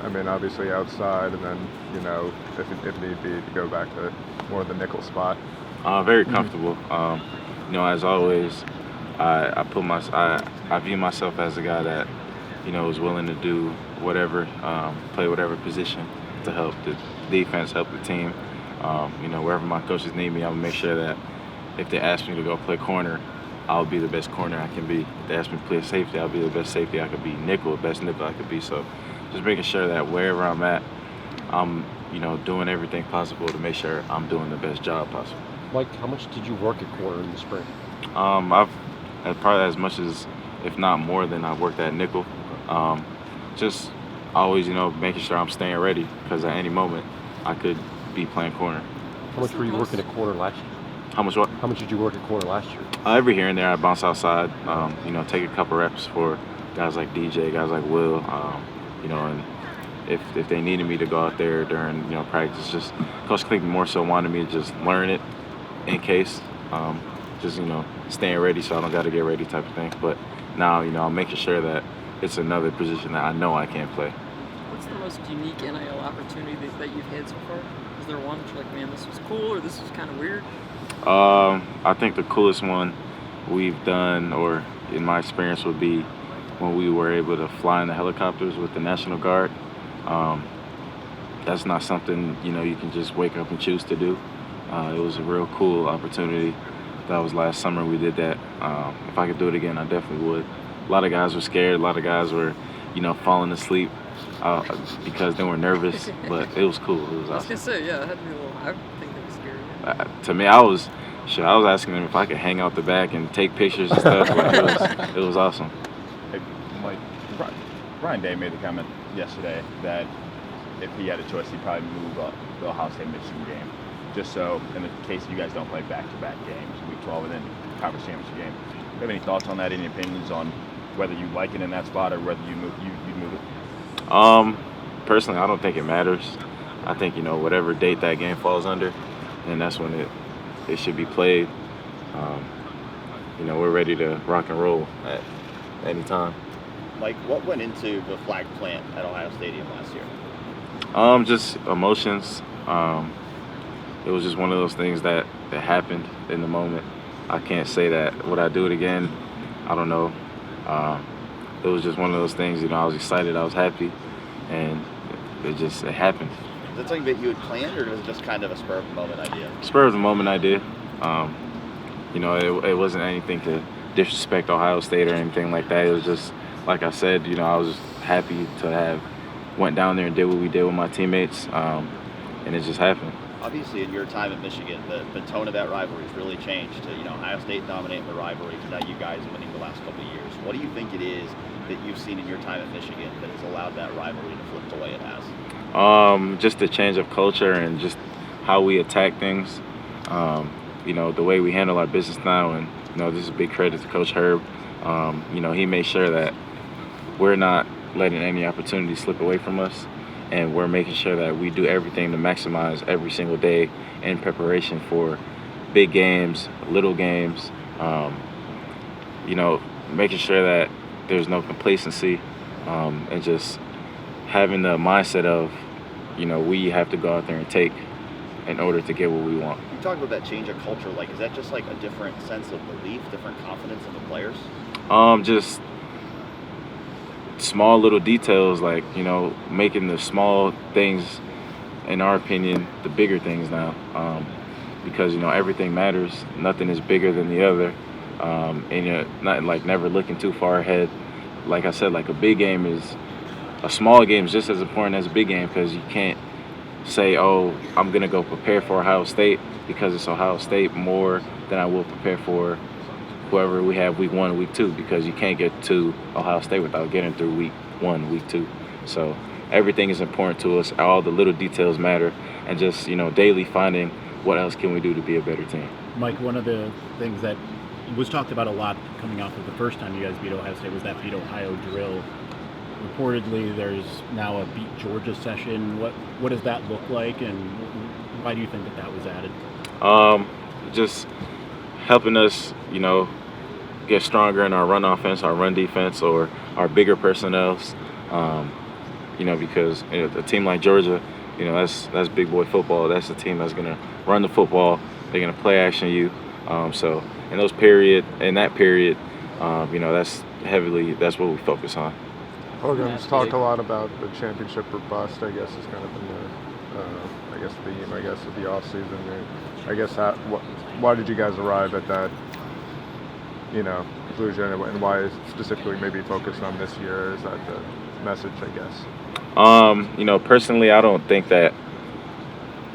I mean, obviously outside, and then, if need be, to go back to more of the nickel spot. Very comfortable. As always, I view myself as a guy that, is willing to do whatever, play whatever position to help the defense, help the team. Wherever my coaches need me, I'm gonna make sure that if they ask me to go play corner, I'll be the best corner I can be. If they ask me to play safety, I'll be the best safety I could be. Nickel, the best nickel I could be. So just making sure that wherever I'm at, I'm, doing everything possible to make sure I'm doing the best job possible. Mike, how much did you work at corner in the spring? I've had probably as much as, if not more than I've worked at nickel. Just always, making sure I'm staying ready, because at any moment I could be playing corner. How much were you working at corner last year? How much what? How much did you work at corner last year? Every here and there I bounce outside, take a couple reps for guys like DJ, guys like Will, and if they needed me to go out there during, practice, just Coach Clinton more so wanted me to just learn it in case, staying ready so I don't got to get ready type of thing. But now, I'm making sure that it's another position that I know I can't play. What's the most unique NIL opportunity that you've had so far? Is there one that you're like, man, this was cool, or this was kind of weird? I think the coolest one we've done, or in my experience, would be when we were able to fly in the helicopters with the National Guard. That's not something, you can just wake up and choose to do. It was a real cool opportunity. That was last summer we did that. If I could do it again, I definitely would. A lot of guys were scared. A lot of guys were, falling asleep because they were nervous. But it was cool. It was awesome. I was gonna say, yeah, that had to be a little. I think that was scary. To me, I was asking them if I could hang out the back and take pictures and stuff. It was awesome. Hey, Mike, Ryan Day made the comment yesterday that if he had a choice, he'd probably move the Ohio State-Michigan game, just so in the case you guys don't play back-to-back games, Week 12 and then Conference Championship game. Do you have any thoughts on that? Any opinions on whether you like it in that spot or whether you'd move it? Personally, I don't think it matters. I think, whatever date that game falls under, then that's when it should be played. We're ready to rock and roll at any time. Mike, what went into the flag plant at Ohio Stadium last year? Just emotions. It was just one of those things that happened in the moment. I can't say that. Would I do it again? I don't know. It was just one of those things, I was excited, I was happy, and it happened. Is that something that you had planned, or was it just kind of a spur of the moment idea? Spur of the moment idea. It wasn't anything to disrespect Ohio State or anything like that. It was just, like I said, I was happy to have went down there and did what we did with my teammates, and it just happened. Obviously, in your time at Michigan, the tone of that rivalry has really changed to, Ohio State dominating the rivalry to now you guys winning the last couple of years. What do you think it is that you've seen in your time at Michigan that has allowed that rivalry to flip the way it has? Just the change of culture and just how we attack things. The way we handle our business now, and this is a big credit to Coach Herb. He made sure that we're not letting any opportunity slip away from us, and we're making sure that we do everything to maximize every single day in preparation for big games, little games. Making sure that there's no complacency, and just having the mindset of, we have to go out there and take in order to get what we want. You talk about that change of culture, is that just like a different sense of belief, different confidence in the players? Just small little details, making the small things, in our opinion, the bigger things now. Because, everything matters. Nothing is bigger than the other. And you're not never looking too far ahead. Like I said, a small game is just as important as a big game, because you can't say, oh, I'm going to go prepare for Ohio State because it's Ohio State more than I will prepare for whoever we have week 1 and week 2, because you can't get to Ohio State without getting through week 1, week 2. So everything is important to us. All the little details matter, and just, daily finding what else can we do to be a better team. Mike, one of the things that was talked about a lot coming off of the first time you guys beat Ohio State was that beat Ohio drill. Reportedly, there's now a beat Georgia session. What does that look like, and why do you think that was added? Just helping us, get stronger in our run offense, our run defense, or our bigger personnels. because a team like Georgia, that's big boy football. That's a team that's gonna run the football. They're gonna play action you. So in that period, that's what we focus on. Hogan's talked a lot about the championship or bust. I guess has kind of been the theme of the off season. I guess why did you guys arrive at that conclusion, and why specifically maybe focus on this year? Is that the message, I guess? Personally, I don't think that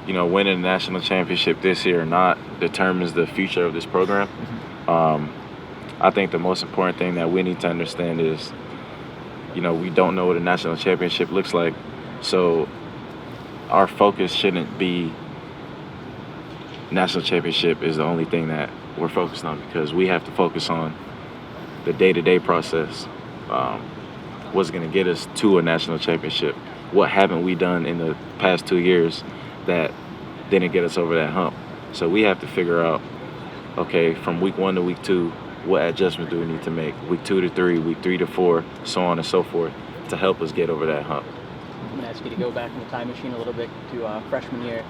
winning a national championship this year or not determines the future of this program. I think the most important thing that we need to understand is, we don't know what a national championship looks like, so our focus shouldn't be national championship is the only thing that we're focused on, because we have to focus on the day-to-day process. What's going to get us to a national championship? What haven't we done in the past 2 years that didn't get us over that hump? So we have to figure out, okay, from week 1 to week 2, what adjustments do we need to make? Week 2 to 3, week 3 to 4, so on and so forth, to help us get over that hump. I'm going to ask you to go back in the time machine a little bit to freshman year.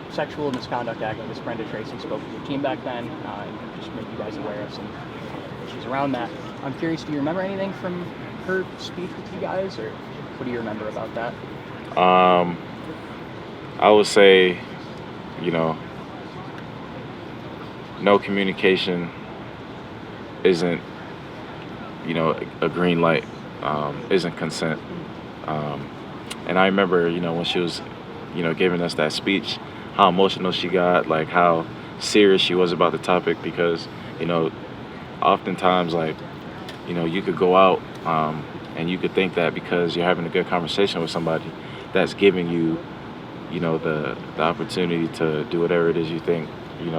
Sexual misconduct activist Brenda Tracy spoke with your team back then, and just make you guys aware of some issues around that. I'm curious, do you remember anything from her speech with you guys, or what do you remember about that? I would say, no communication isn't, a green light, isn't consent. And I remember, when she was, giving us that speech, how emotional she got, like how serious she was about the topic, because, oftentimes, you could go out and you could think that because you're having a good conversation with somebody, that's giving you, the opportunity to do whatever it is you think, you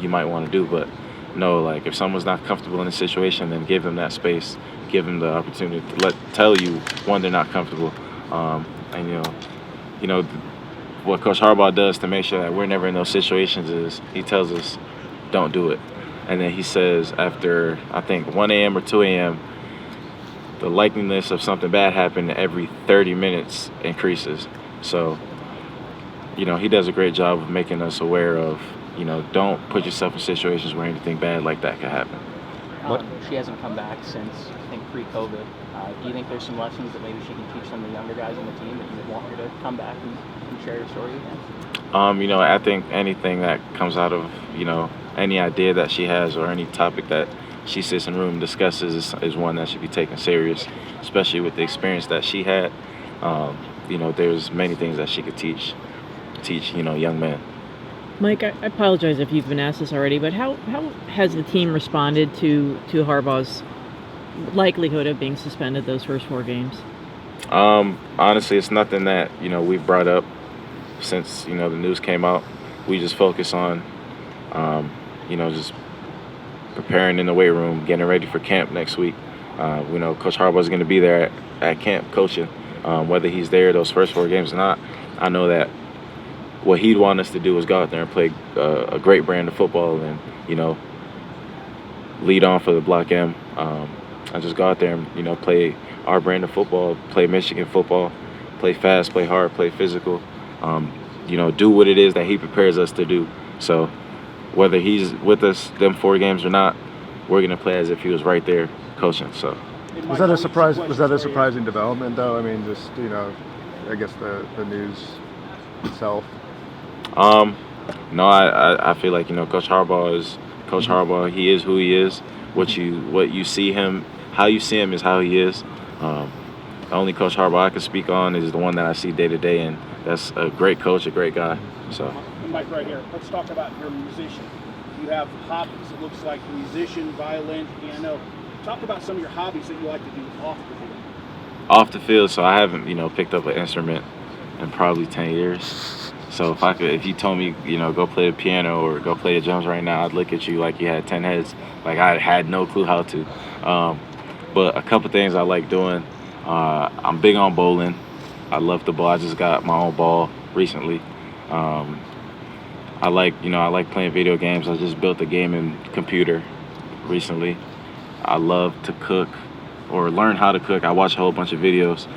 might want to do. But no, if someone's not comfortable in a situation, then give them that space, give them the opportunity to tell you when they're not comfortable. And what Coach Harbaugh does to make sure that we're never in those situations is he tells us, don't do it. And then he says after, I think, 1 a.m. or 2 a.m., the likeliness of something bad happening every 30 minutes increases. So, he does a great job of making us aware of, don't put yourself in situations where anything bad like that could happen. She hasn't come back since, I think, pre-COVID. Do you think there's some lessons that maybe she can teach some of the younger guys on the team that you would want her to come back and share her story again? I think anything that comes out of, any idea that she has or any topic that she sits in the room and discusses is one that should be taken serious, especially with the experience that she had. There's many things that she could teach, young men. Mike, I apologize if you've been asked this already, but how has the team responded to Harbaugh's likelihood of being suspended those first 4 games? Honestly, it's nothing that, we've brought up since, the news came out. We just focus on, just preparing in the weight room, getting ready for camp next week. Coach Harbaugh is going to be there at camp coaching. Whether he's there those first 4 games or not, I know that what he'd want us to do is go out there and play a great brand of football and, lead on for the Block M. I just go out there and, play our brand of football, play Michigan football, play fast, play hard, play physical, do what it is that he prepares us to do. So whether he's with us them 4 games or not, we're going to play as if he was right there coaching. So was that a surprise? Was that a surprising development, though? I mean, just I guess the news itself. No, I feel like Coach Harbaugh is Coach Harbaugh. He is who he is. What you see him, how you see him is how he is. The only Coach Harbaugh I can speak on is the one that I see day to day, and that's a great coach, a great guy. So. Mike, right here. Let's talk about your musician. You have hobbies. It looks like musician, violin, piano. Talk about some of your hobbies that you like to do off the field. Off the field, so I haven't picked up an instrument in probably 10 years. So if you told me, go play the piano or go play the drums right now, I'd look at you like you had 10 heads. Like I had no clue how to. But a couple things I like doing. I'm big on bowling. I love the ball. I just got my own ball recently. I like playing video games. I just built a gaming computer recently. I love to cook or learn how to cook. I watch a whole bunch of videos.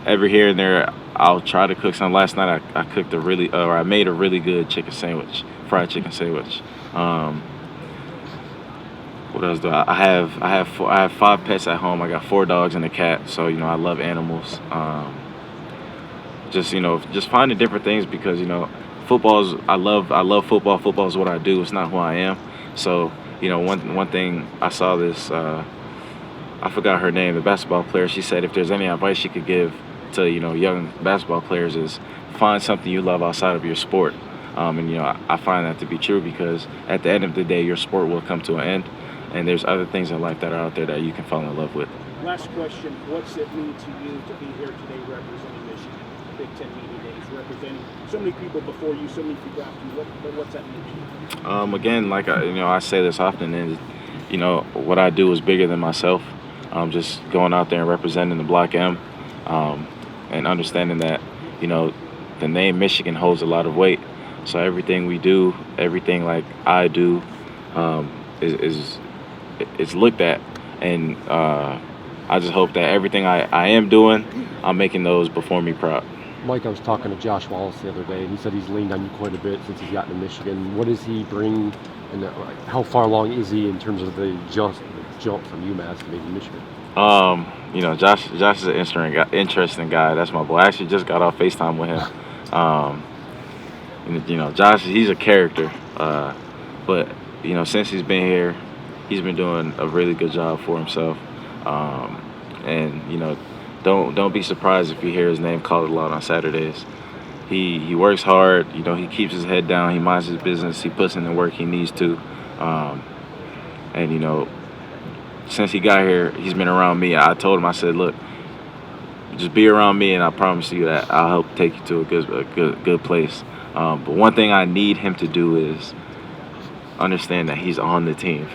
every here and there, I'll try to cook some. Last night I made a really good chicken sandwich, fried chicken sandwich. What else do I have 5 pets at home. I got 4 dogs and a cat, so I love animals. Just finding different things because I love football. Football is what I do. It's not who I am. So one thing I saw this. I forgot her name, the basketball player. She said if there's any advice she could give to young basketball players is find something you love outside of your sport. I find that to be true because at the end of the day, your sport will come to an end, and there's other things in life that are out there that you can fall in love with. Last question: what's it mean to you to be here today representing Michigan? Big Ten Media Days, representing so many people before you, so many people after you. What's that mean to you? Again, like I say this often, is what I do is bigger than myself. Just going out there and representing the Block M, and understanding that the name Michigan holds a lot of weight. So everything we do, everything like I do, is looked at, and I just hope that everything I am doing, I'm making those before me proud. Mike, I was talking to Josh Wallace the other day, and he said he's leaned on you quite a bit since he's gotten to Michigan. What does he bring, and how far along is he in terms of the jump from UMass to maybe Michigan? Josh is an interesting guy. That's my boy. I actually just got off FaceTime with him. Josh, he's a character. But since he's been here, he's been doing a really good job for himself. Don't be surprised if you hear his name called a lot on Saturdays. He works hard. He keeps his head down. He minds his business. He puts in the work he needs to. Since he got here, he's been around me. I told him, I said, look, just be around me, and I promise you that I'll help take you to a good place. But one thing I need him to do is understand that he's on the team.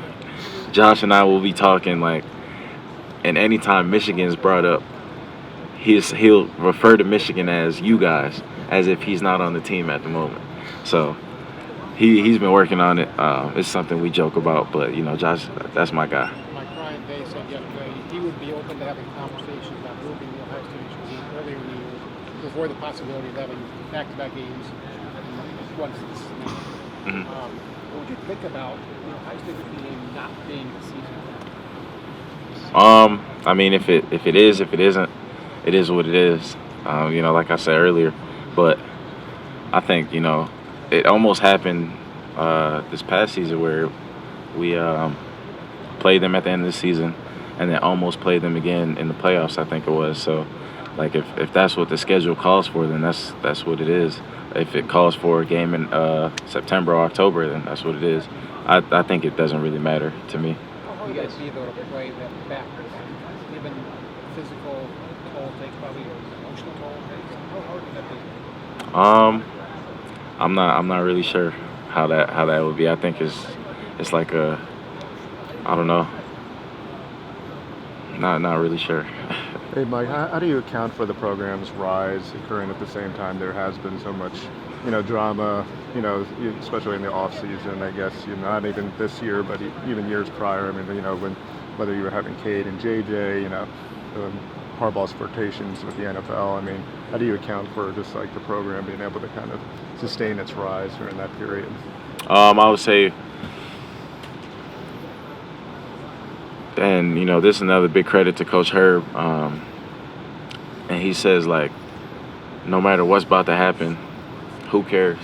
Josh and I will be talking and anytime Michigan is brought up, he'll refer to Michigan as you guys, as if he's not on the team at the moment. So he's been working on it. It's something we joke about, but Josh, that's my guy. Ryan Day said yesterday he would be open to having conversations about moving the Ohio State Michigan game earlier in the year before the possibility of having back-to-back games once this is announced. What would you think about Ohio State Michigan game not being the season? I mean, if it is, if it isn't, it is what it is. Like I said earlier, but I think it almost happened this past season where we played them at the end of the season, and then almost played them again in the playoffs, I think it was. So, if that's what the schedule calls for, then that's what it is. If it calls for a game in September or October, then that's what it is. I think it doesn't really matter to me. How hard would it be, though, to play that back? Even physical toll takes, probably emotional toll takes. How hard would that be? I'm not really sure how that would be. I think it's like I don't know. Not really sure. Hey, Mike, how do you account for the program's rise occurring at the same time there has been so much, drama, especially in the off season, I guess, not even this year, but even years prior. I mean, whether you were having Cade and JJ, Harbaugh's flirtations with the NFL. I mean, how do you account for just the program being able to kind of sustain its rise during that period? I would say, and this is another big credit to Coach Herb, and he says no matter what's about to happen, who cares?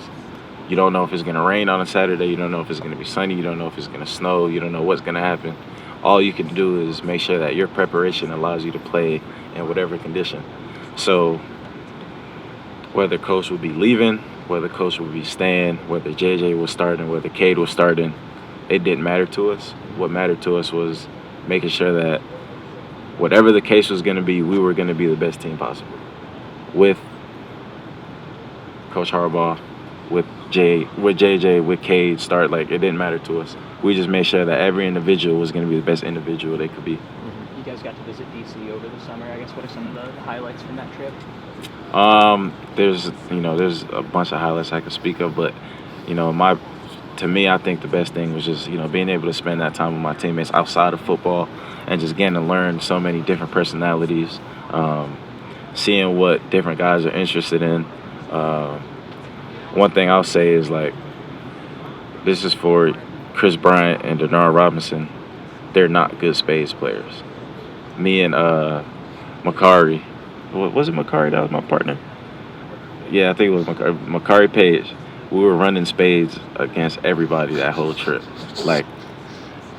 You don't know if it's going to rain on a Saturday. You don't know if it's going to be sunny. You don't know if it's going to snow. You don't know what's going to happen. All you can do is make sure that your preparation allows you to play in whatever condition. So whether Coach would be leaving, whether Coach would be staying, whether JJ was starting, whether Cade was starting, it didn't matter to us. What mattered to us was making sure that whatever the case was going to be, we were going to be the best team possible. With Coach Harbaugh, with JJ, with Cade, it didn't matter to us. We just made sure that every individual was going to be the best individual they could be. You guys got to visit DC over the summer. I guess what are some of the highlights from that trip? There's a bunch of highlights I could speak of, but to me, I think the best thing was just being able to spend that time with my teammates outside of football and just getting to learn so many different personalities. seeing what different guys are interested in. One thing I'll say is, like, this is for Chris Bryant and Denard Robinson. They're not good spades players. Me and Makari, was it Makari that was my partner? Yeah, I think it was Makari Page. We were running spades against everybody that whole trip. Like,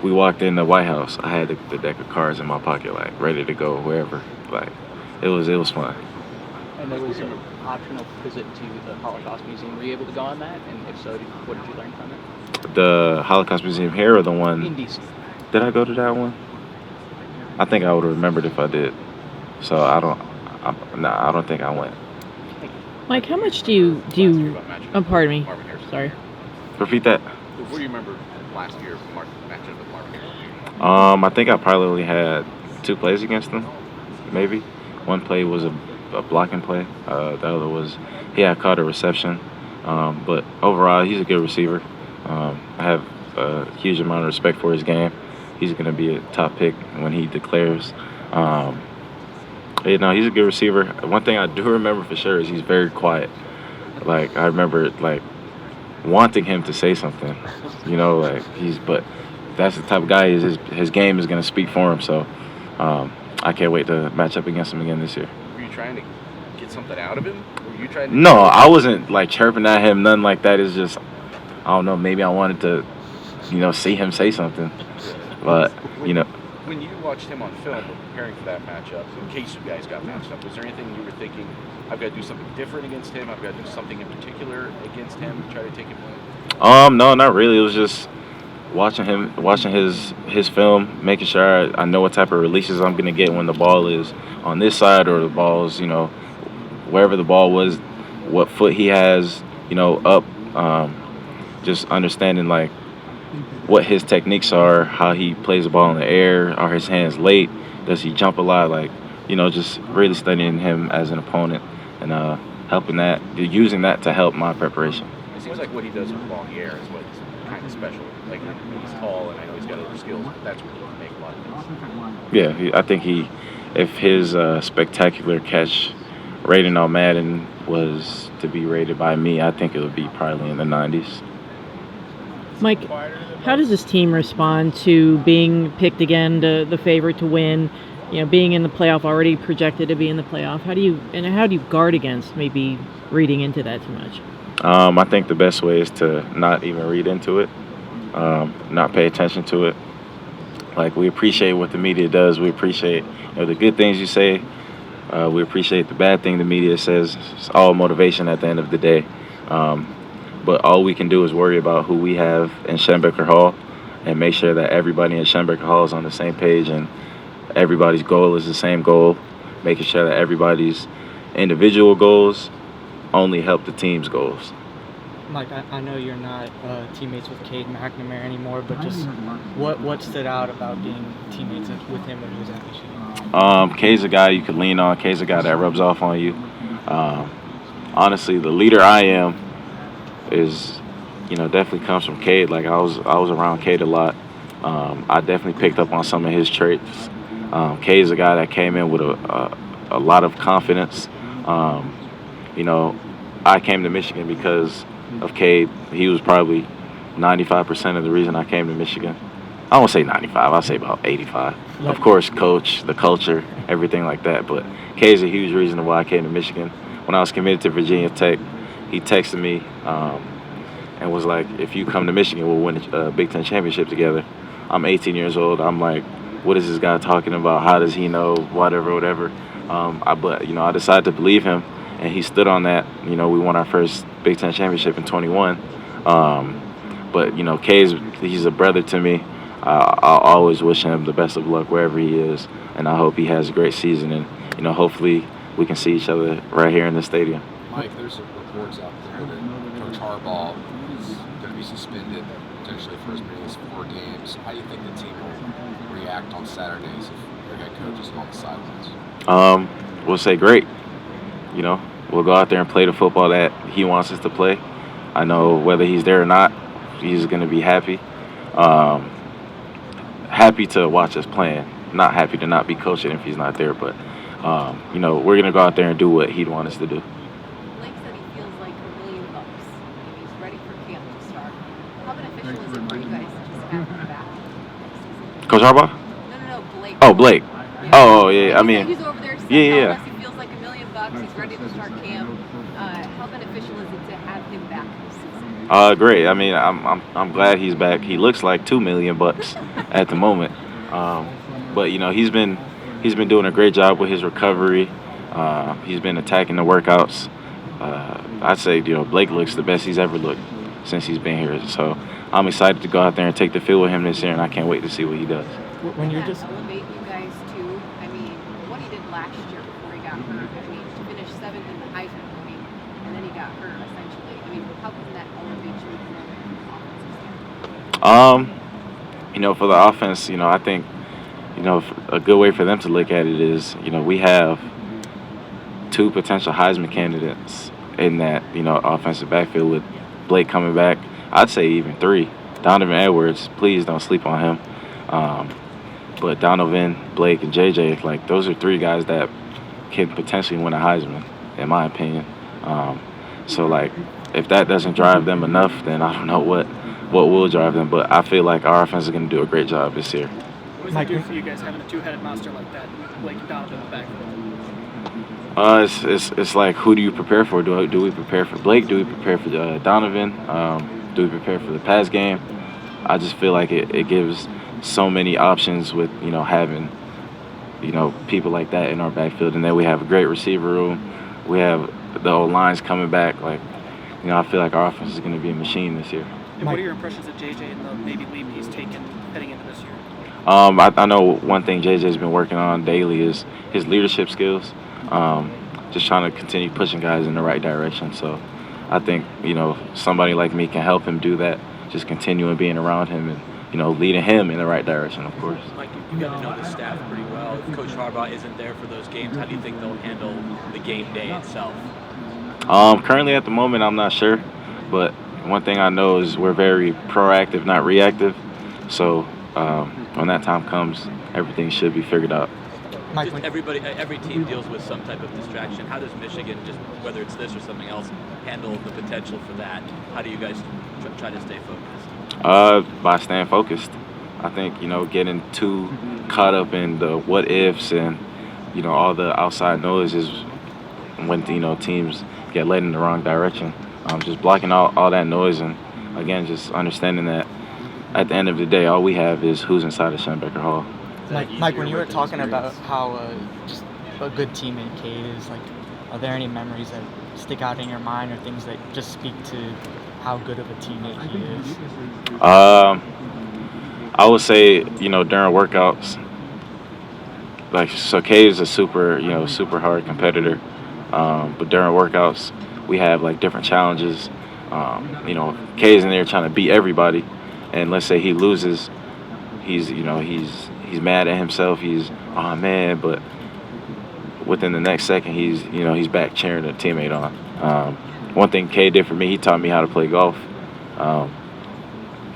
we walked in the White House, I had the deck of cards in my pocket, like, ready to go wherever. Like, it was fun. And there was an optional visit to the Holocaust Museum. Were you able to go on that? And if so, what did you learn from it? The Holocaust Museum here, or the one In DC. Did I go to that one? I think I would have remembered if I did. So I don't think I went. Mike, how much do you oh, pardon me. Sorry. Repeat that. What do you remember last year matchup with Marvin Harris? I think I probably only had 2 plays against him, maybe. One play was a blocking play. The other was he had caught a reception. But overall, he's a good receiver. I have a huge amount of respect for his game. He's going to be a top pick when he declares. He's a good receiver. One thing I do remember for sure is he's very quiet. Like, I remember, like, wanting him to say something, but that's the type of guy he is. His game is going to speak for him. So I can't wait to match up against him again this year. Were you trying to get something out of him? Were you trying to? No, I wasn't, like, chirping at him, nothing like that. It's just, I don't know, maybe I wanted to, see him say something. But, When you watched him on film preparing for that matchup, in case you guys got matched up, was there anything you were thinking, I've got to do something different against him, I've got to do something in particular against him to try to take him away? No, not really. It was just watching his film, making sure I know what type of releases I'm going to get when the ball is on this side or the ball's, wherever the ball was, what foot he has, up. Just understanding, like, what his techniques are, how he plays the ball in the air, are his hands late, does he jump a lot, like, just really studying him as an opponent and using that to help my preparation. It seems like what he does with the ball in the air is what's kind of special. Like, he's tall, and I know he's got other skills, but that's what he can make a lot of things. Yeah, I think if his spectacular catch rating on Madden was to be rated by me, I think it would be probably in the 90s. Mike, how does this team respond to being picked again, the favorite to win, being in the playoff, already projected to be in the playoff? How do you guard against maybe reading into that too much? I think the best way is to not even read into it, not pay attention to it. Like, we appreciate what the media does. We appreciate the good things you say. We appreciate the bad thing the media says. It's all motivation at the end of the day. But all we can do is worry about who we have in Schembecker Hall and make sure that everybody in Schembecker Hall is on the same page and everybody's goal is the same goal, making sure that everybody's individual goals only help the team's goals. Mike, I know you're not teammates with Cade McNamara anymore, but just what stood out about being teammates with him when he was at Michigan? Cade's a guy you can lean on. Cade's a guy that rubs off on you. Honestly, the leader I am is, definitely comes from Cade. Like, I was around Cade a lot. I definitely picked up on some of his traits. Cade's a guy that came in with a lot of confidence. I came to Michigan because of Cade. He was probably 95% of the reason I came to Michigan. I won't say 95, I'll say about 85. Of course, coach, the culture, everything like that. But Cade's a huge reason why I came to Michigan. When I was committed to Virginia Tech, he texted me and was like, if you come to Michigan, we'll win a Big Ten championship together. I'm 18 years old. I'm like, what is this guy talking about? How does he know? Whatever. I decided to believe him, and he stood on that. We won our first Big Ten championship in 21. But he's a brother to me. I'll always wish him the best of luck wherever he is, and I hope he has a great season. And, hopefully we can see each other right here in the stadium. Mike, there's some reports out there that Coach Harbaugh is going to be suspended potentially for as many as 4 games. How do you think the team will react on Saturdays if your head coach is on the sidelines? We'll say great. We'll go out there and play the football that he wants us to play. I know whether he's there or not, he's going to be happy. Happy to watch us playing. Not happy to not be coaching if he's not there, but we're gonna go out there and do what he'd want us to do. Blake said he feels like $1 million. And he's ready for camp to start. How beneficial is it for you guys to just have him back next season? Coach Harbaugh? No, Blake. Oh, Blake. Yeah. Oh, yeah. I mean, he's over there telling yeah. us he feels like $1 million. He's ready to start camp. How beneficial is it to have him back this season? Great. I mean, I'm glad he's back. He looks like $2 million at the moment. But he's been doing a great job with his recovery. He's been attacking the workouts. I'd say Blake looks the best he's ever looked since he's been here. So I'm excited to go out there and take the field with him this year, and I can't wait to see what he does. When you're just elevate you guys too. I mean, what he did last year before he got hurt. I mean, to finish 7th in the Heisman voting, and then he got hurt essentially. I mean, how can that elevate you from offense? For the offense, I think, a good way for them to look at it is, we have 2 potential Heisman candidates in that, offensive backfield with Blake coming back. I'd say even 3. Donovan Edwards, please don't sleep on him. But Donovan, Blake, and JJ, like, those are 3 guys that can potentially win a Heisman, in my opinion. So, like, if that doesn't drive them enough, then I don't know what will drive them. But I feel like our offense is going to do a great job this year. What does it do for you guys having a 2-headed monster like that, Blake and Donovan in the backfield? It's like, who do you prepare for? Do we prepare for Blake? Do we prepare for Donovan? Do we prepare for the pass game? I just feel like it gives so many options with having people like that in our backfield, and then we have a great receiver room. We have the old lines coming back. Like, I feel like our offense is going to be a machine this year. And what are your impressions of JJ and the maybe leap he's taken heading into this year? I know one thing JJ's been working on daily is his leadership skills. Just trying to continue pushing guys in the right direction. So I think somebody like me can help him do that. Just continuing being around him and leading him in the right direction, of course. Mike, you got to know the staff pretty well. If Coach Harbaugh isn't there for those games, how do you think they'll handle the game day itself? Currently at the moment, I'm not sure, but one thing I know is we're very proactive, not reactive. So when that time comes, everything should be figured out. Just every team deals with some type of distraction. How does Michigan, just whether it's this or something else, handle the potential for that? How do you guys try to stay focused? By staying focused. I think getting too caught up in the what ifs and all the outside noise is when teams get led in the wrong direction. Just blocking out all that noise, and again, just understanding that at the end of the day, all we have is who's inside of Schoenbecker Hall. Mike, when you were talking about how just a good teammate Cade is, like, are there any memories that stick out in your mind or things that just speak to how good of a teammate he is? I would say, during workouts, so Cade is a super hard competitor. But during workouts, we have different challenges. Cade's in there trying to beat everybody, and let's say he loses, he's mad at himself. He's, oh man, but within the next second, he's back cheering a teammate on. One thing Cade did for me, he taught me how to play golf,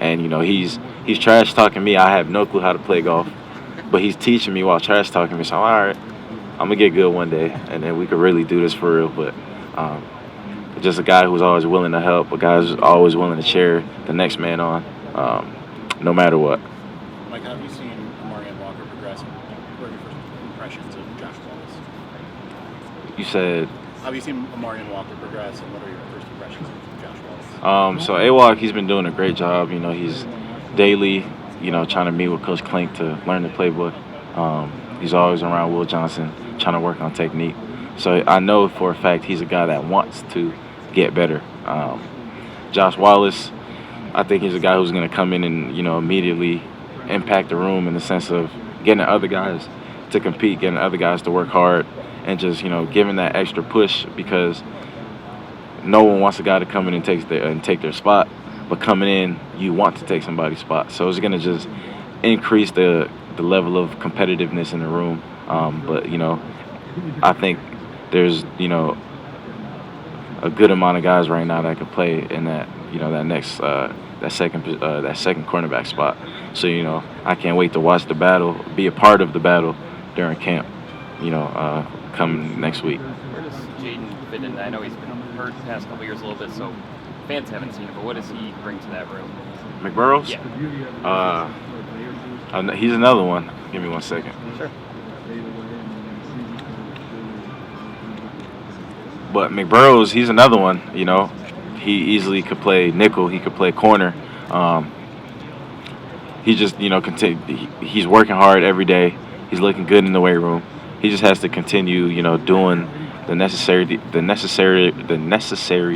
and he's trash talking me. I have no clue how to play golf, but he's teaching me while trash talking me. So all right, I'm gonna get good one day, and then we could really do this for real. But just a guy who's always willing to help, a guy who's always willing to cheer the next man on, no matter what. Mike, how have you seen Amarian Walker progress? What are your first impressions of Josh Wallace? You said. How have you seen Amarian Walker progress, and what are your first impressions of Josh Wallace? So AWOC, he's been doing a great job. He's daily, trying to meet with Coach Klink to learn the playbook. He's always around Will Johnson, trying to work on technique. So I know for a fact he's a guy that wants to get better. Josh Wallace, I think he's a guy who's going to come in and immediately impact the room in the sense of getting other guys to compete, getting other guys to work hard, and just giving that extra push, because no one wants a guy to come in and take their spot, but coming in, you want to take somebody's spot. So it's going to just increase the level of competitiveness in the room. But I think there's a good amount of guys right now that could play in that that second cornerback spot. So I can't wait to watch the battle, be a part of the battle during camp. come next week. Where does Jaden fit in? I know he's been hurt the past couple years a little bit, so fans haven't seen it, but what does he bring to that room? McBurrows? Yeah. He's another one. Give me 1 second. Sure. But McBurrows, he's another one. He easily could play nickel. He could play corner. He just, he's working hard every day. He's looking good in the weight room. He just has to continue, doing the necessary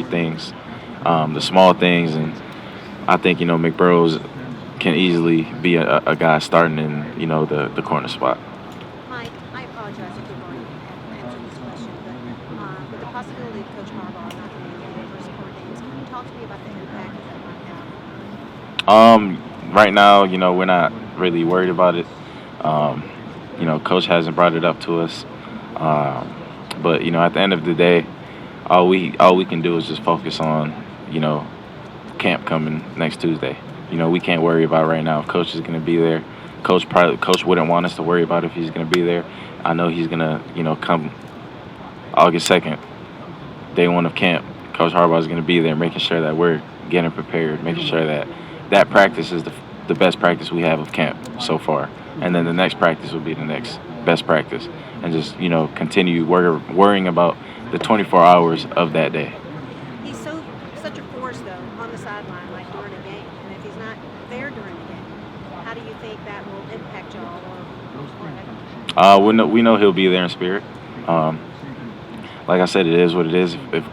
things, the small things, and I think McBurrows can easily be a guy starting in the corner spot. Mike, I apologize if you've already answered this question, but with the possibility of Coach Harbaugh not being in the first 4 games, can you talk to me about the impact that might have? Right now, we're not really worried about it. Coach hasn't brought it up to us. But at the end of the day, all we can do is just focus on, camp coming next Tuesday. We can't worry about right now if Coach is going to be there. Coach wouldn't want us to worry about if he's going to be there. I know he's going to, come August 2nd, day 1 of camp. Coach Harbaugh is going to be there, making sure that we're getting prepared, making sure that practice is the best practice we have of camp so far. And then the next practice will be the next best practice. And just, continue worrying about the 24 hours of that day. He's such a force, though, on the sideline, like during a game. And if he's not there during the game, how do you think that will impact y'all or whatever? We know he'll be there in spirit. Like I said, it is what it is. If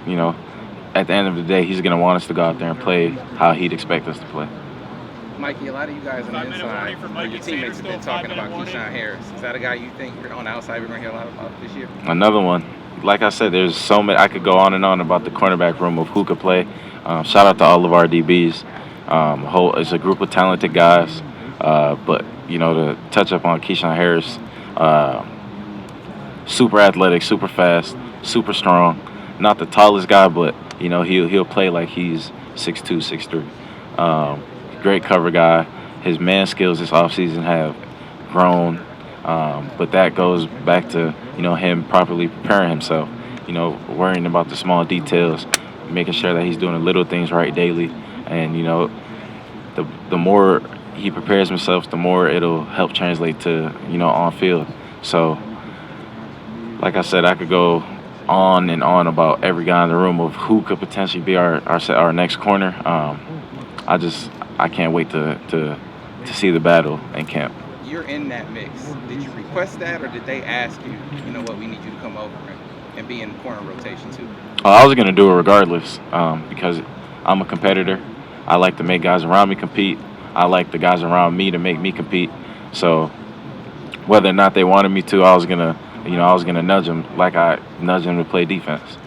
at the end of the day, he's going to want us to go out there and play how he'd expect us to play. Mikey, a lot of you guys on the inside, your teammates have been talking about Keyshawn Harris. Is that a guy you think on the outside we're going to hear a lot about this year? Another one. Like I said, there's so many. I could go on and on about the cornerback room of who could play. Shout out to all of our DBs. It's a group of talented guys. But, to touch up on Keyshawn Harris, super athletic, super fast, super strong. Not the tallest guy, but, he'll play like he's 6'2", 6'3". Great cover guy. His man skills this offseason have grown, but that goes back to him properly preparing himself. Worrying about the small details, making sure that he's doing the little things right daily, and the more he prepares himself, the more it'll help translate to on field. So, like I said, I could go on and on about every guy in the room of who could potentially be our next corner. I can't wait to see the battle in camp. You're in that mix. Did you request that, or did they ask you, what, we need you to come over and be in the corner rotation too? I was going to do it regardless because I'm a competitor. I like to make guys around me compete. I like the guys around me to make me compete. So whether or not they wanted me to, I was going to nudge them like I nudged them to play defense.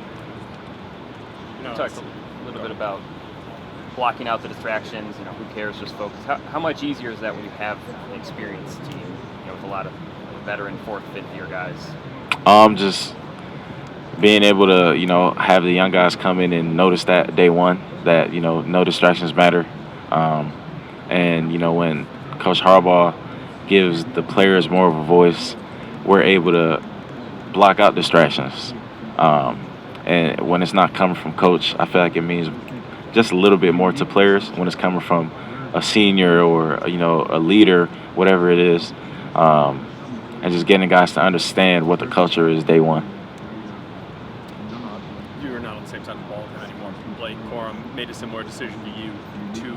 You talked a little bit about blocking out the distractions, who cares, just focus. How much easier is that when you have an experienced team, with a lot of veteran 4th, 5th year guys? Just being able to, have the young guys come in and notice that day one, that, no distractions matter. And, when Coach Harbaugh gives the players more of a voice, we're able to block out distractions. And when it's not coming from Coach, I feel like it means just a little bit more to players when it's coming from a senior or, a leader, whatever it is, and just getting guys to understand what the culture is day one. You are not on the same side of the ball anymore. Blake Corum made a similar decision to you to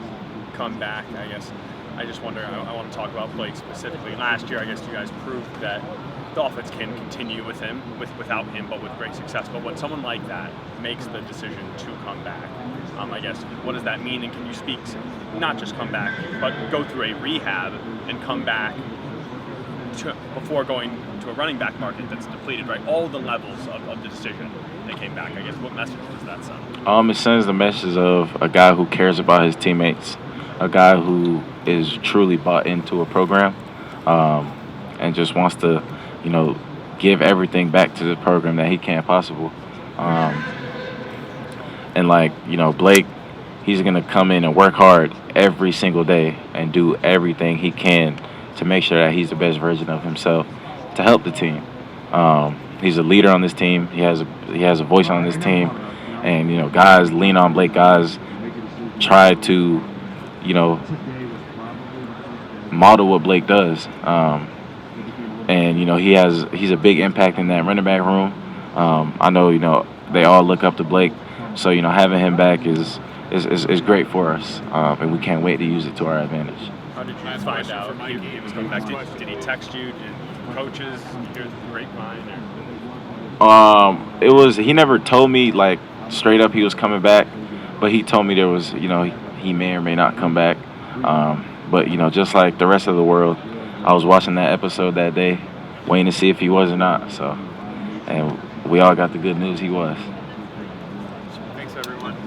come back, I guess. I just wonder, I want to talk about Blake specifically. Last year, I guess you guys proved that the offense can continue without him, but with great success. But when someone like that makes the decision to come back, I guess, what does that mean? And can you speak, not just come back, but go through a rehab and come back before going to a running back market that's depleted, right? All the levels of the decision they came back. I guess, what message does that send? It sends the message of a guy who cares about his teammates, a guy who is truly bought into a program, and just wants to, give everything back to the program that he can possible. And Blake, he's going to come in and work hard every single day and do everything he can to make sure that he's the best version of himself to help the team. He's a leader on this team. He has a voice on this team, and guys lean on Blake. Guys try to model what Blake does, and he's a big impact in that running back room. I know they all look up to Blake, so having him back is great for us, and we can't wait to use it to our advantage. How did you find out he was coming back? Did he text you? Did coaches hear the grapevine? He never told me like straight up he was coming back, but he told me there was he may or may not come back. But just like the rest of the world, I was watching that episode that day, waiting to see if he was or not. So, and we all got the good news he was. Thanks, everyone.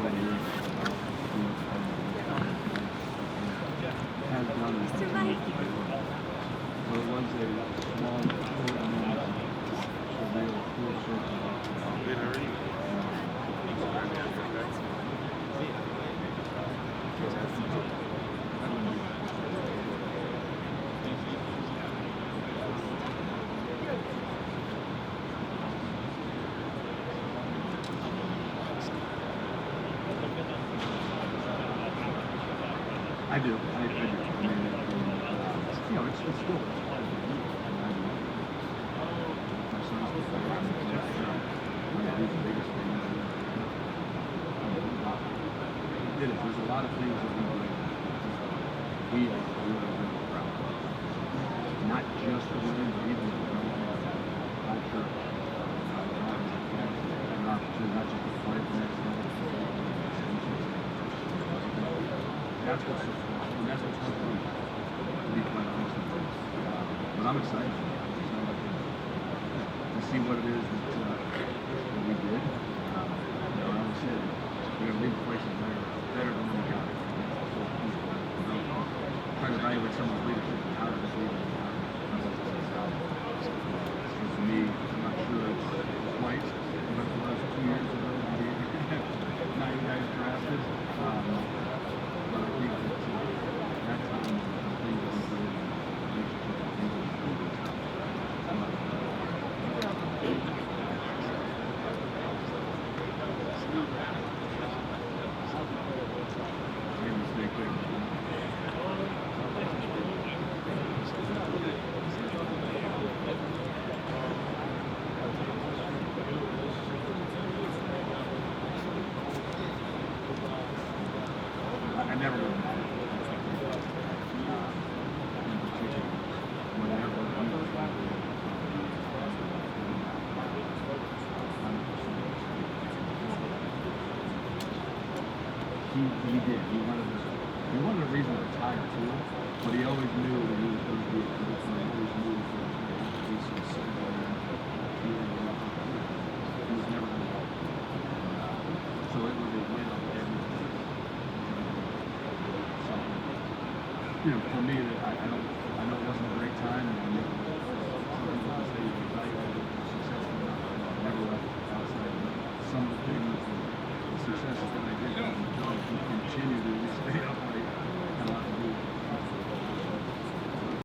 I do. I do. I mean, it's still. There's a lot of things that we are really proud of. Not just the winning, but even the culture. An opportunity not just to play the next level. That's what's fun, to be quite honest with you. But I'm excited to see what it is that we did. I always said we're going to leave the places better than when we got it. Trying to evaluate someone's leadership and how does this lead them. So for me, I'm not sure it's quite what it was 2 years ago. 9 guys drafted. But I think that time, the thing that was really I never would have. He did. He wanted a reason to retire too, but he always knew that he was going to be a good player. He always knew that he was never going to go. So it was a win on everything. So, for me, I know it wasn't a great time, and I know some people say you evaluated success or not. I never left outside. Some of the